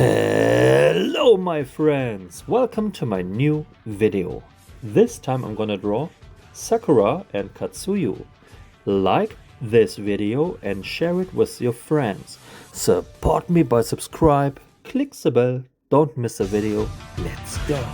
Hello my friends, welcome to my new video. This time I'm gonna draw Sakura and Katsuyu. Like this video and share it with your friends. Support me by subscribe, click the bell, don't miss a video. Let's go.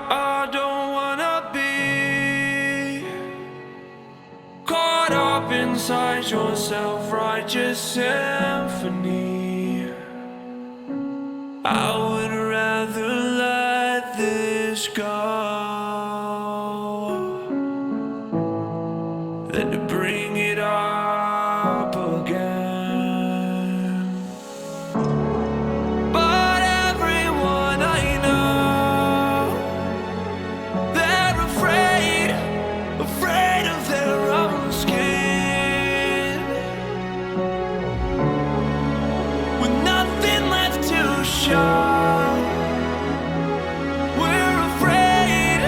I don't wanna be caught up inside your self-righteous symphony. I would rather let this go than to bring it up again. But everyone I know, they're afraid of their own skin, with nothing left to show. We're afraid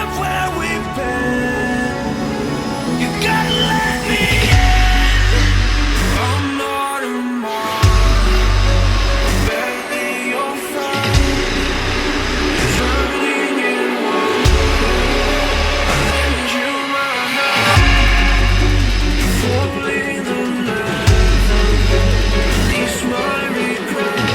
of where we've been. You gotta let me in. I'm not a mark, barely your friend. Turning in one, I lend you my hand, pulling the leather, release my regret.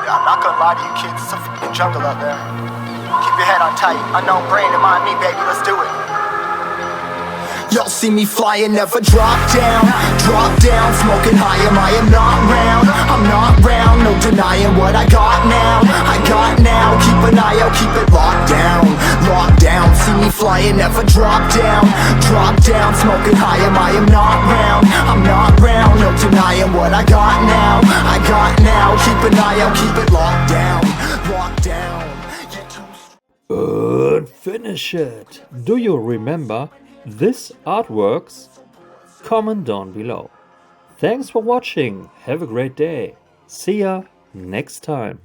I'm not gonna lie to you kids, it's a f***ing jungle out there. Keep your head on tight, unknown brain and mind me, baby, let's do it. Y'all see me flying, never drop down, smoking high, I am not round, I'm not round, no denying what I got now, keep an eye out, keep it locked down, see me flying, never drop down, smoking high, I am not round, I'm not round, no denying what I got now, keep an eye out, keep it locked down. And finish it! Do you remember this artworks? Comment down below. Thanks for watching, have a great day. See ya next time.